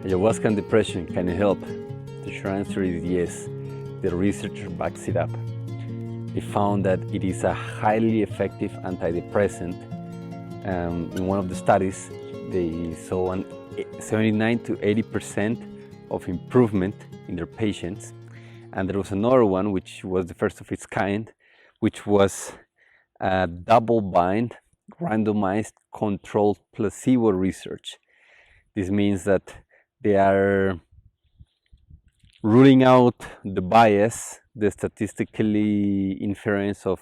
Ayahuasca and depression, can it help? The short answer is yes. The research backs it up. They found that it is a highly effective antidepressant. In one of the studies, they saw an 79 to 80% of improvement in their patients. And there was another one, which was the first of its kind, which was a double-blind, randomized, controlled placebo research. This means that they are ruling out the bias, the statistically inference of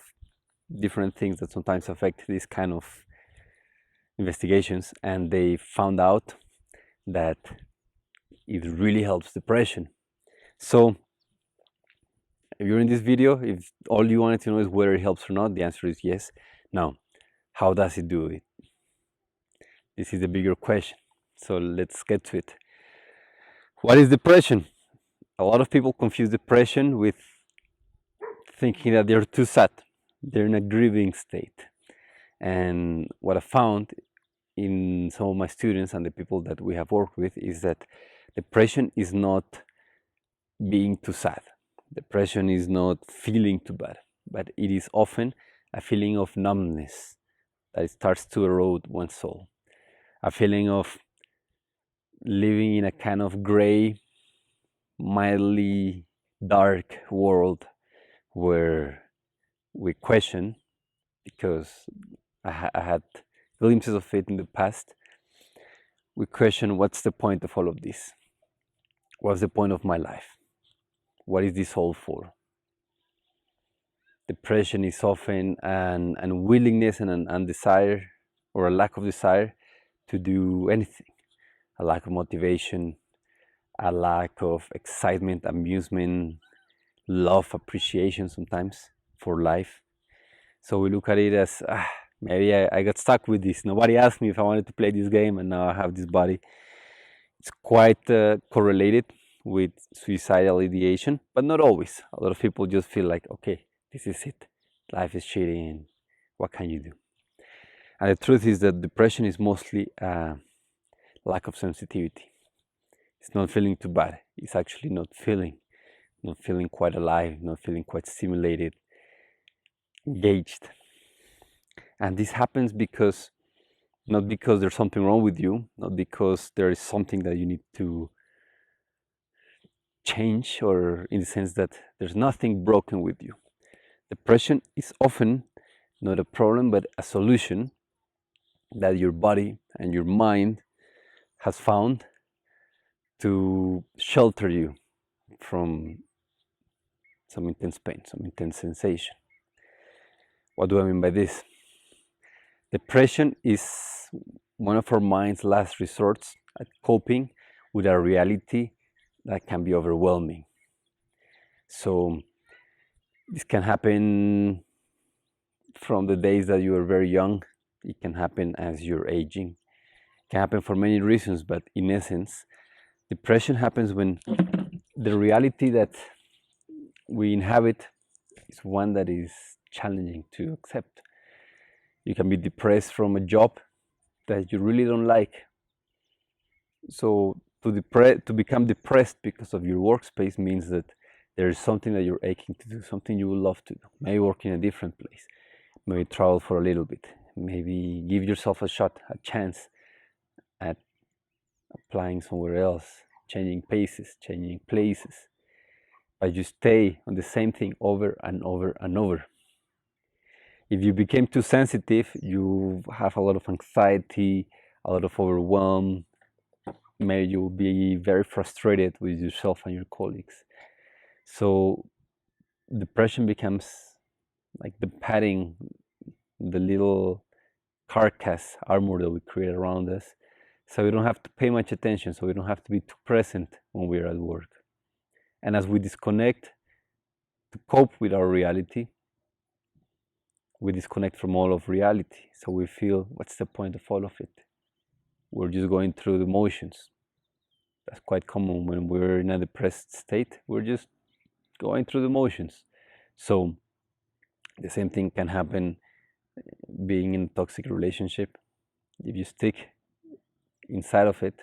different things that sometimes affect these kind of investigations, and they found out that it really helps depression. So if you're in this video, if all you wanted to know is whether it helps or not, the answer is yes. Now, how does it do it? This is the bigger question. So let's get to it. What is depression? A lot of people confuse depression with thinking that they're too sad. They're in a grieving state. And what I found in some of my students and the people that we have worked with is that depression is not being too sad. Depression is not feeling too bad, but it is often a feeling of numbness that starts to erode one's soul. A feeling of living in a kind of gray, mildly dark world where we question, because I had glimpses of it in the past, we question, what's the point of all of this? What's the point of my life? What is this all for? Depression is often an unwillingness and an undesire or a lack of desire to do anything. A lack of motivation, a lack of excitement, amusement, love, appreciation sometimes for life. So we look at it as, maybe I got stuck with this. Nobody asked me if I wanted to play this game, and now I have this body. It's quite correlated with suicidal ideation, but not always. A lot of people just feel like, okay, this is it. Life is shitty, and what can you do? And the truth is that depression is mostly a lack of sensitivity. It's not feeling too bad. It's actually not feeling quite alive, not feeling quite stimulated, engaged. And this happens because, not because there's something wrong with you, not because there is something that you need to change, or in the sense that there's nothing broken with you. Depression is often not a problem, but a solution that your body and your mind has found to shelter you from some intense pain, some intense sensation. What do I mean by this? Depression is one of our mind's last resorts at coping with a reality that can be overwhelming. So this can happen from the days that you are very young. It can happen as you're aging. It can happen for many reasons, but in essence, depression happens when the reality that we inhabit is one that is challenging to accept. You can be depressed from a job that you really don't like. So to become depressed because of your workspace means that there is something that you're aching to do, something you would love to do. Maybe work in a different place, maybe travel for a little bit, maybe give yourself a shot, a chance at applying somewhere else, changing paces, changing places. But you stay on the same thing over and over and over. If you became too sensitive, you have a lot of anxiety, a lot of overwhelm. Maybe you'll be very frustrated with yourself and your colleagues. So depression becomes like the padding, the little carcass, armor that we create around us. So we don't have to pay much attention, so we don't have to be too present when we're at work. And as we disconnect to cope with our reality, we disconnect from all of reality. So we feel, what's the point of all of it? We're just going through the motions. That's quite common when we're in a depressed state. We're just going through the motions. So the same thing can happen being in a toxic relationship. If you stick inside of it,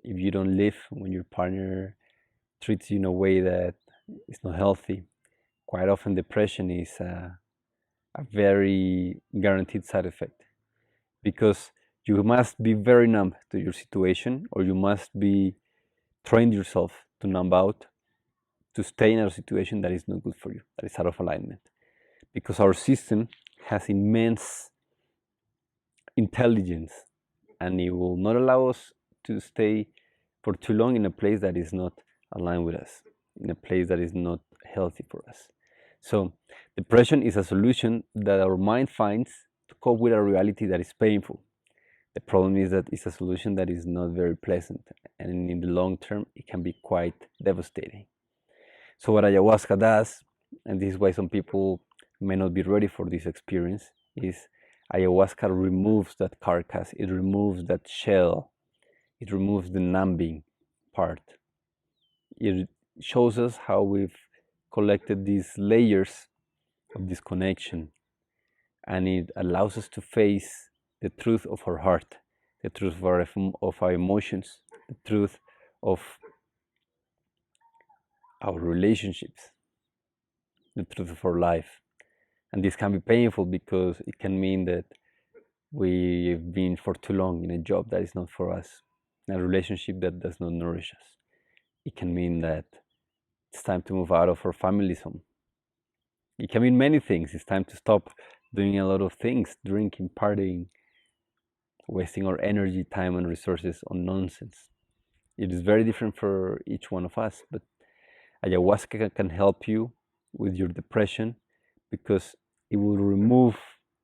if you don't live, when your partner treats you in a way that is not healthy, quite often depression is a very guaranteed side effect, because you must be very numb to your situation, or you must be trained yourself to numb out, to stay in a situation that is not good for you, that is out of alignment. Because our system has immense intelligence, and it will not allow us to stay for too long in a place that is not aligned with us, in a place that is not healthy for us. So depression is a solution that our mind finds to cope with a reality that is painful. The problem is that it's a solution that is not very pleasant, and in the long term it can be quite devastating. So what ayahuasca does, and this is why some people may not be ready for this experience, is ayahuasca removes that carcass, it removes that shell, it removes the numbing part. It shows us how we've collected these layers of disconnection, and it allows us to face the truth of our heart, the truth of our emotions, the truth of our relationships, the truth of our life. And this can be painful because it can mean that we've been for too long in a job that is not for us, in a relationship that does not nourish us. It can mean that it's time to move out of our family's home. It can mean many things. It's time to stop doing a lot of things, drinking, partying, wasting our energy, time, and resources on nonsense. It is very different for each one of us, but ayahuasca can help you with your depression because it will remove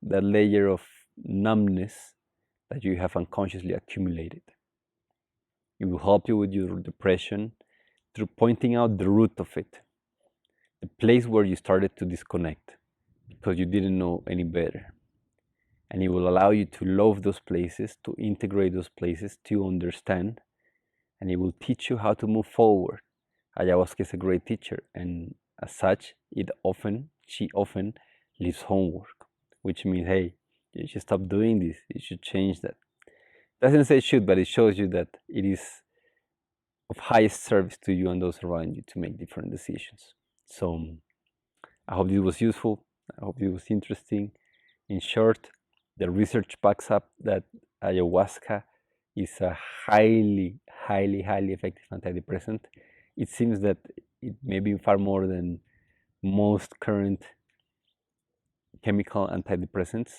that layer of numbness that you have unconsciously accumulated. It will help you with your depression through pointing out the root of it, the place where you started to disconnect because you didn't know any better. And it will allow you to love those places, to integrate those places, to understand, and it will teach you how to move forward. Ayahuasca is a great teacher, and as such, she often leaves homework, which means, hey, you should stop doing this, you should change that. It doesn't say should, but it shows you that it is of highest service to you and those around you to make different decisions. So I hope this was useful. I hope it was interesting. In short, the research backs up that ayahuasca is a highly effective antidepressant. It seems that it may be far more than most current chemical antidepressants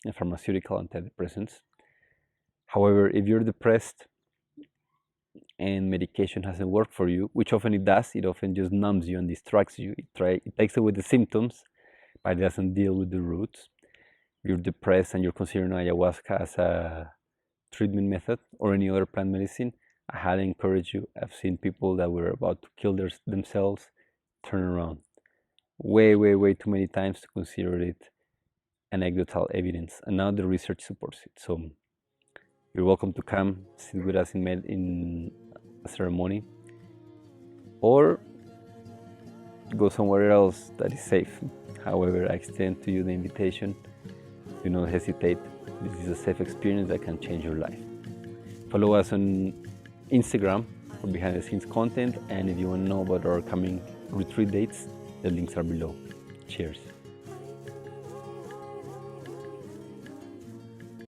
and pharmaceutical antidepressants. However, if you're depressed and medication hasn't worked for you, which often it does, it often just numbs you and distracts you. It takes away the symptoms, but it doesn't deal with the roots. If you're depressed and you're considering ayahuasca as a treatment method or any other plant medicine, I highly encourage you. I've seen people that were about to kill themselves turn around way too many times to consider it anecdotal evidence, and now the research supports it. So you're welcome to come sit with us in a ceremony, or go somewhere else that is safe. However, I extend to you the invitation. Do not hesitate. This is a safe experience that can change your life. Follow us on Instagram for behind the scenes content, and if you want to know about our coming retreat dates, the links are below. Cheers.